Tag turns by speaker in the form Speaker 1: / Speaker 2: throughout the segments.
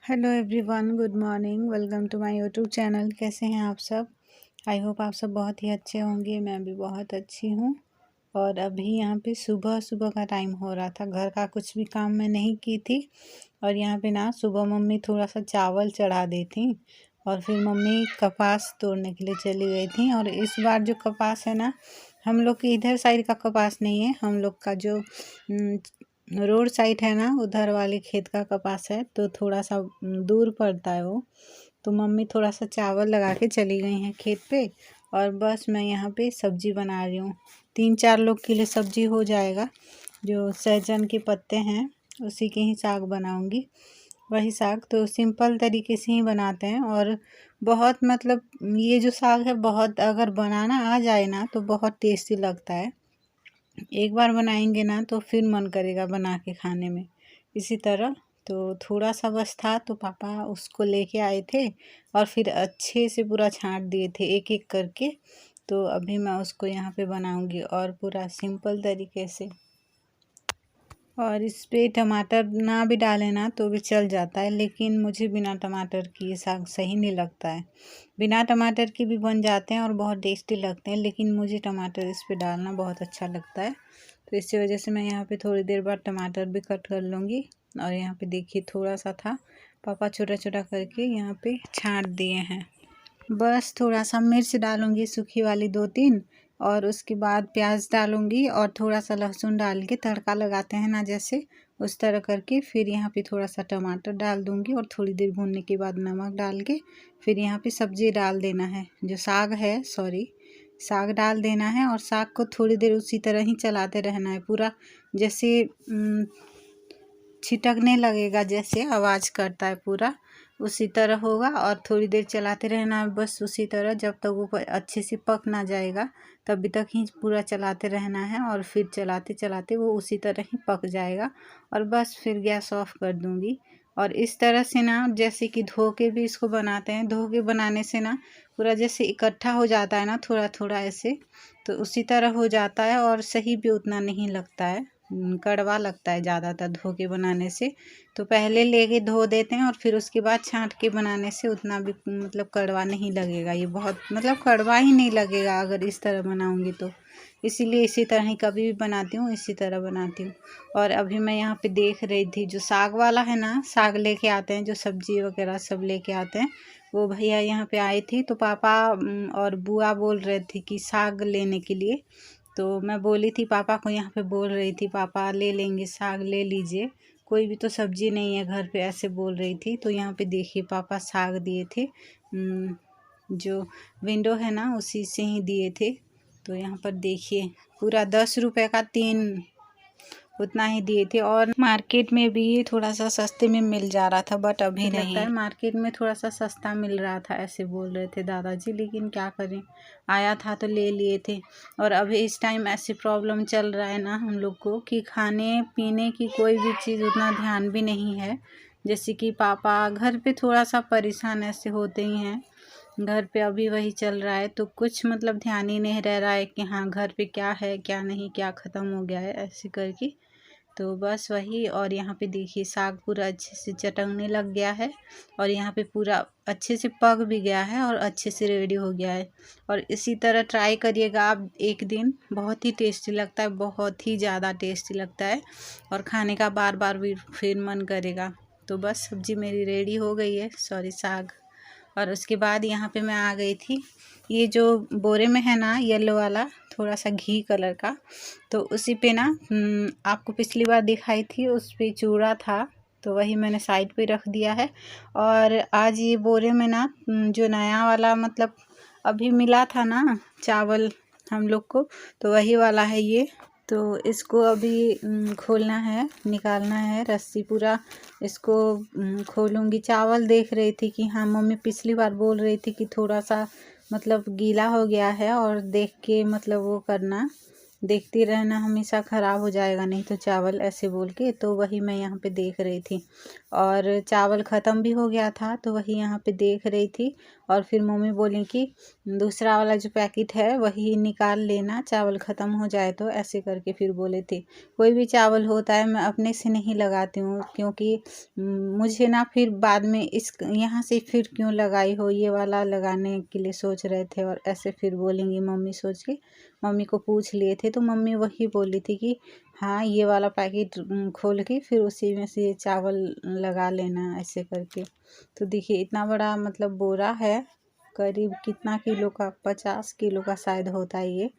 Speaker 1: Hello everyone, good morning. Welcome to my YouTube channel. कैसे हैं आप सब? आई होप आप सब बहुत ही अच्छे होंगे। मैं भी बहुत अच्छी हूँ। और अभी यहाँ पे सुबह सुबह का टाइम हो रहा था। घर का कुछ भी काम मैं नहीं की थी। और यहाँ पे ना सुबह मम्मी थोड़ा सा चावल चढ़ा दी थी। और फिर मम्मी कपास तोड़ने के लिए चली गई थी। और इस बार जो कपास है ना, हम लोग के इधर साइड का कपास नहीं है। हम लोग का जो रोड साइड है ना, उधर वाले खेत का कपास है, तो थोड़ा सा दूर पड़ता है वो। तो मम्मी थोड़ा सा चावल लगा के चली गई हैं खेत पे। और बस मैं यहाँ पे सब्जी बना रही हूँ। 3-4 लोग के लिए सब्जी हो जाएगा। जो सहजन के पत्ते हैं उसी के ही साग बनाऊँगी। वही साग तो सिंपल तरीके से ही बनाते हैं। और बहुत मतलब ये जो साग है, बहुत अगर बनाना आ जाए ना तो बहुत टेस्टी लगता है। एक बार बनाएंगे ना तो फिर मन करेगा बना के खाने में। इसी तरह तो थोड़ा सा बस था तो पापा उसको लेके आए थे। और फिर अच्छे से पूरा छांट दिए थे एक एक करके। तो अभी मैं उसको यहाँ पे बनाऊंगी और पूरा सिंपल तरीके से। और इस पे टमाटर ना भी डालें ना तो भी चल जाता है, लेकिन मुझे बिना टमाटर की ये साग सही नहीं लगता है। बिना टमाटर के भी बन जाते हैं और बहुत टेस्टी लगते हैं, लेकिन मुझे टमाटर इस पे डालना बहुत अच्छा लगता है। तो इसी वजह से मैं यहाँ पे थोड़ी देर बाद टमाटर भी कट कर लूँगी। और यहाँ पे देखिए थोड़ा सा था, पापा छोटा छोटा करके यहाँ पे छाँट दिए हैं। बस थोड़ा सा मिर्च डालूंगी, सूखी वाली 2-3। और उसके बाद प्याज डालूंगी और थोड़ा सा लहसुन डाल के तड़का लगाते हैं ना, जैसे उस तरह करके फिर यहाँ पे थोड़ा सा टमाटर डाल दूंगी। और थोड़ी देर भूनने के बाद नमक डाल के फिर यहाँ पे सब्जी डाल देना है, जो साग है, सॉरी, साग डाल देना है। और साग को थोड़ी देर उसी तरह ही चलाते रहना है पूरा, जैसे छिटकने लगेगा, जैसे आवाज़ करता है पूरा उसी तरह होगा। और थोड़ी देर चलाते रहना है बस उसी तरह, जब तक वो अच्छे से पक ना जाएगा तभी तक ही पूरा चलाते रहना है। और फिर चलाते चलाते वो उसी तरह ही पक जाएगा। और बस फिर गैस ऑफ कर दूँगी। और इस तरह से ना, जैसे कि धो के भी इसको बनाते हैं, धो के बनाने से ना पूरा जैसे इकट्ठा हो जाता है ना, थोड़ा थोड़ा ऐसे, तो उसी तरह हो जाता है। और सही भी उतना नहीं लगता है, कड़वा लगता है ज़्यादातर धो के बनाने से। तो पहले लेके धो देते हैं और फिर उसके बाद छांट के बनाने से उतना भी मतलब कड़वा नहीं लगेगा। ये बहुत मतलब कड़वा ही नहीं लगेगा अगर इस तरह बनाऊंगी तो। इसीलिए इसी तरह ही कभी भी बनाती हूँ, इसी तरह बनाती हूँ। और अभी मैं यहाँ पे देख रही थी, जो साग वाला है ना, साग लेके आते हैं, जो सब्जी वगैरह सब लेके आते हैं, वो भैया यहाँ पे आए थे। तो पापा और बुआ बोल रहे थे कि साग लेने के लिए। तो मैं बोली थी पापा को, यहाँ पे बोल रही थी पापा ले लेंगे साग, ले लीजिए, कोई भी तो सब्जी नहीं है घर पे, ऐसे बोल रही थी। तो यहाँ पे देखिए पापा साग दिए थे, जो विंडो है ना उसी से ही दिए थे। तो यहाँ पर देखिए पूरा 10 रुपये का 3 उतना ही दिए थे। और मार्केट में भी ये थोड़ा सा सस्ते में मिल जा रहा था, बट अभी नहीं लगता है मार्केट में थोड़ा सा सस्ता मिल रहा था, ऐसे बोल रहे थे दादाजी। लेकिन क्या करें, आया था तो ले लिए थे। और अभी इस टाइम ऐसी प्रॉब्लम चल रहा है ना हम लोग को, कि खाने पीने की कोई भी चीज़ उतना ध्यान भी नहीं है। जैसे कि पापा घर पे थोड़ा सा परेशान ऐसे होते ही हैं, घर पे अभी वही चल रहा है, तो कुछ मतलब ध्यान ही नहीं रह रहा है कि हाँ घर पे क्या है क्या नहीं, क्या ख़त्म हो गया है, ऐसे करके। तो बस वही। और यहाँ पे देखिए साग पूरा अच्छे से चटकने लग गया है। और यहाँ पे पूरा अच्छे से पक भी गया है और अच्छे से रेडी हो गया है। और इसी तरह ट्राई करिएगा आप एक दिन, बहुत ही टेस्टी लगता है, बहुत ही ज़्यादा टेस्टी लगता है। और खाने का बार बार भी फिर मन करेगा। तो बस सब्जी मेरी रेडी हो गई है, सॉरी साग। और उसके बाद यहाँ पे मैं आ गई थी, ये जो बोरे में है ना येलो वाला, थोड़ा सा घी कलर का, तो उसी पे ना आपको पिछली बार दिखाई थी, उस पे चूड़ा था, तो वही मैंने साइड पे रख दिया है। और आज ये बोरे में ना जो नया वाला मतलब अभी मिला था ना चावल हम लोग को, तो वही वाला है ये। तो इसको अभी खोलना है, निकालना है रस्सी पूरा, इसको खोलूँगी। चावल देख रही थी कि हाँ मम्मी पिछली बार बोल रही थी कि थोड़ा सा मतलब गीला हो गया है, और देख के मतलब वो करना, देखती रहना हमेशा ख़राब हो जाएगा नहीं तो चावल, ऐसे बोल के। तो वही मैं यहाँ पे देख रही थी और चावल ख़त्म भी हो गया था तो वही यहाँ पे देख रही थी। और फिर मम्मी बोली कि दूसरा वाला जो पैकेट है वही निकाल लेना, चावल ख़त्म हो जाए तो, ऐसे करके फिर बोले थे। कोई भी चावल होता है मैं अपने से नहीं लगाती हूँ, क्योंकि मुझे ना फिर बाद में इस यहाँ से फिर क्यों लगाई हो, ये वाला लगाने के लिए सोच रहे थे और ऐसे फिर बोलेंगी मम्मी सोच के मम्मी को पूछ लिए थे। तो मम्मी वही बोली थी कि हाँ ये वाला पैकेट खोल के फिर उसी में से चावल लगा लेना, ऐसे करके। तो देखिए इतना बड़ा मतलब बोरा है, करीब कितना किलो का, 50 किलो का शायद होता है ये।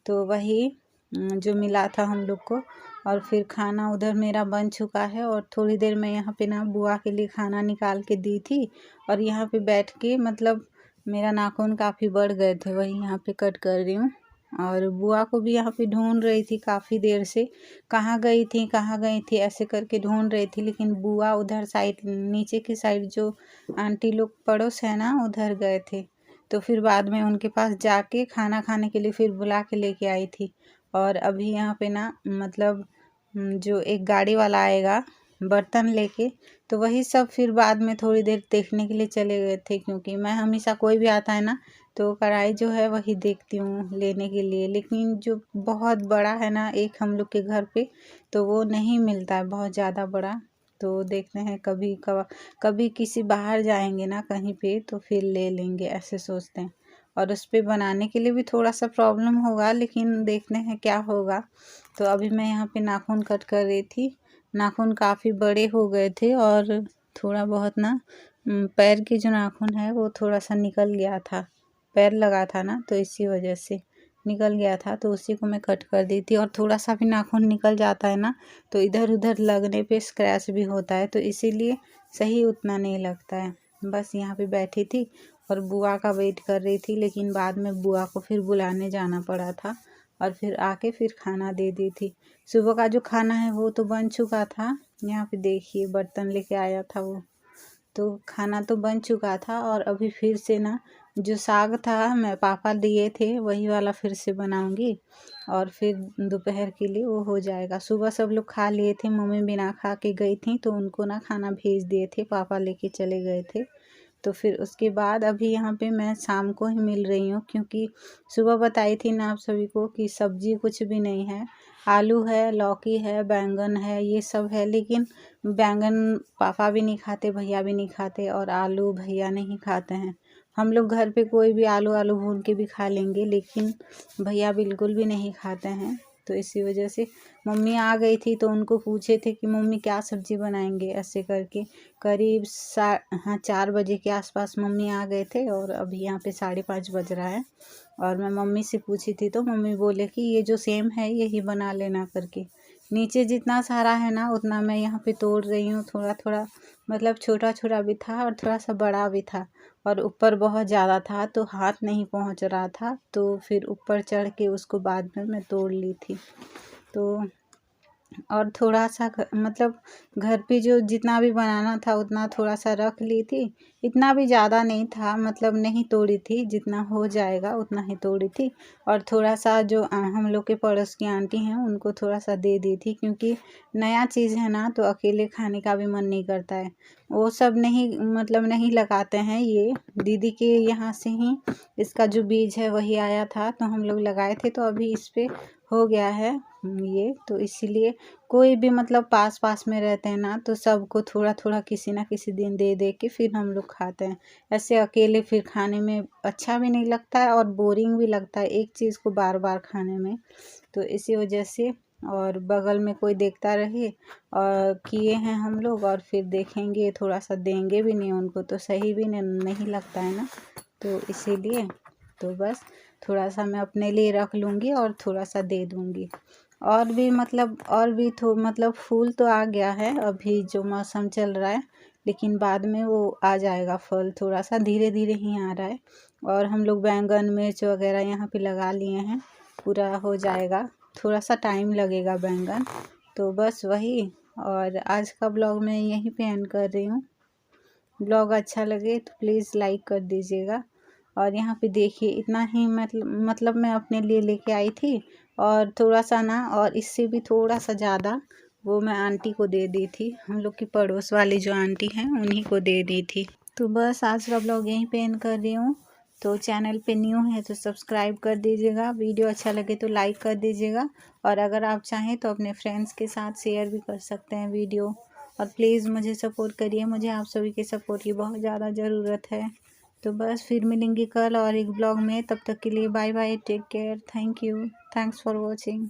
Speaker 1: तो वही जो मिला था हम लोग को। और फिर खाना उधर मेरा बन चुका है और थोड़ी देर मैं यहाँ पे ना बुआ के लिए खाना निकाल के दी थी। और यहाँ पे बैठ के मतलब मेरा नाखून काफ़ी बढ़ गए थे, वही यहाँ पे कट कर रही हूँ। और बुआ को भी यहाँ पे ढूंढ रही थी काफ़ी देर से, कहाँ गई थी कहाँ गई थी ऐसे करके ढूंढ रही थी। लेकिन बुआ उधर साइड, नीचे की साइड जो आंटी लोग पड़ोस है ना, उधर गए थे। तो फिर बाद में उनके पास जाके खाना खाने के लिए फिर बुला के लेके आई थी। और अभी यहाँ पे ना मतलब जो एक गाड़ी वाला आएगा बर्तन लेके, तो वही सब फिर बाद में थोड़ी देर देखने के लिए चले गए थे। क्योंकि मैं हमेशा कोई भी आता है ना तो कढ़ाई जो है वही देखती हूँ लेने के लिए। लेकिन जो बहुत बड़ा है ना एक हम लोग के घर पे, तो वो नहीं मिलता है बहुत ज़्यादा बड़ा। तो देखते हैं कभी कभी किसी बाहर जाएंगे ना कहीं पे तो फिर ले लेंगे, ऐसे सोचते हैं। और उस पे बनाने के लिए भी थोड़ा सा प्रॉब्लम होगा, लेकिन देखते हैं क्या होगा। तो अभी मैं यहाँ पे नाखून कट कर रही थी। नाखून काफ़ी बड़े हो गए थे और थोड़ा बहुत ना पैर की जो नाखून है वो थोड़ा सा निकल गया था, पैर लगा था ना तो इसी वजह से निकल गया था। तो उसी को मैं कट कर दी थी। और थोड़ा सा भी नाखून निकल जाता है ना तो इधर उधर लगने पे स्क्रैच भी होता है, तो इसीलिए सही उतना नहीं लगता है। बस यहाँ पे बैठी थी और बुआ का वेट कर रही थी, लेकिन बाद में बुआ को फिर बुलाने जाना पड़ा था और फिर आके फिर खाना दे दी थी। सुबह का जो खाना है वो तो बन चुका था, यहाँ पे देखिए बर्तन लेके आया था वो, तो खाना तो बन चुका था। और अभी फिर से ना जो साग था मैं पापा दिए थे वही वाला फिर से बनाऊंगी और फिर दोपहर के लिए वो हो जाएगा। सुबह सब लोग खा लिए थे, मम्मी बिना खा के गई थी तो उनको ना खाना भेज दिए थे, पापा लेके चले गए थे। तो फिर उसके बाद अभी यहाँ पे मैं शाम को ही मिल रही हूँ, क्योंकि सुबह बताई थी ना आप सभी को कि सब्जी कुछ भी नहीं है। आलू है, लौकी है, बैंगन है, ये सब है। लेकिन बैंगन पापा भी नहीं खाते, भैया भी नहीं खाते, और आलू भैया नहीं खाते हैं। हम लोग घर पे कोई भी आलू आलू भून के भी खा लेंगे, लेकिन भैया बिल्कुल भी नहीं खाते हैं। तो इसी वजह से मम्मी आ गई थी तो उनको पूछे थे कि मम्मी क्या सब्जी बनाएंगे, ऐसे करके। करीब 4 बजे के आसपास मम्मी आ गए थे और अभी यहाँ पे 5:30 बज रहा है। और मैं मम्मी से पूछी थी तो मम्मी बोले कि ये जो सेम है यही बना लेना करके। नीचे जितना सारा है ना उतना मैं यहाँ पे तोड़ रही हूँ, थोड़ा थोड़ा, मतलब छोटा छोटा भी था और थोड़ा सा बड़ा भी था। और ऊपर बहुत ज़्यादा था तो हाथ नहीं पहुँच रहा था, तो फिर ऊपर चढ़ के उसको बाद में मैं तोड़ ली थी। तो और थोड़ा सा मतलब घर पे जो जितना भी बनाना था उतना थोड़ा सा रख ली थी। इतना भी ज़्यादा नहीं था, मतलब नहीं तोड़ी थी, जितना हो जाएगा उतना ही तोड़ी थी। और थोड़ा सा जो हम लोग के पड़ोस की आंटी हैं उनको थोड़ा सा दे दी थी, क्योंकि नया चीज़ है ना तो अकेले खाने का भी मन नहीं करता है। वो सब नहीं, मतलब नहीं लगाते हैं। ये दीदी के यहाँ से ही इसका जो बीज है वही आया था तो हम लोग लगाए थे, तो अभी इस पे हो गया है ये। तो इसीलिए कोई भी मतलब पास पास में रहते हैं ना तो सबको थोड़ा थोड़ा किसी ना किसी दिन दे दे के फिर हम लोग खाते हैं। ऐसे अकेले फिर खाने में अच्छा भी नहीं लगता है और बोरिंग भी लगता है एक चीज़ को बार बार खाने में। तो इसी वजह से, और बगल में कोई देखता रहे और किए हैं हम लोग और फिर देखेंगे थोड़ा सा देंगे भी नहीं उनको तो सही भी नहीं लगता है ना, तो इसीलिए तो बस थोड़ा सा मैं अपने लिए रख लूँगी और थोड़ा सा दे दूँगी। और भी मतलब और भी तो मतलब फूल तो आ गया है अभी जो मौसम चल रहा है, लेकिन बाद में वो आ जाएगा फल, थोड़ा सा धीरे धीरे ही आ रहा है। और हम लोग बैंगन मिर्च वगैरह यहाँ पे लगा लिए हैं, पूरा हो जाएगा, थोड़ा सा टाइम लगेगा बैंगन। तो बस वही। और आज का ब्लॉग मैं यहीं पे एंड कर रही हूँ। ब्लॉग अच्छा लगे तो प्लीज़ लाइक कर दीजिएगा। और यहाँ पे देखिए इतना ही मतलब मैं अपने लिए लेके आई थी और थोड़ा सा ना, और इससे भी थोड़ा सा ज़्यादा वो मैं आंटी को दे दी थी, हम लोग की पड़ोस वाली जो आंटी हैं उन्हीं को दे दी थी। तो बस आज का ब्लॉग यहीं पे एंड कर रही हूँ। तो चैनल पे न्यू है तो सब्सक्राइब कर दीजिएगा, वीडियो अच्छा लगे तो लाइक कर दीजिएगा, और अगर आप चाहें तो अपने फ्रेंड्स के साथ शेयर भी कर सकते हैं वीडियो। और प्लीज़ मुझे सपोर्ट करिए, मुझे आप सभी के सपोर्ट की बहुत ज़्यादा ज़रूरत है। तो बस फिर मिलेंगे कल और एक ब्लॉग में, तब तक के लिए bye bye, take care, thank you, thanks for watching.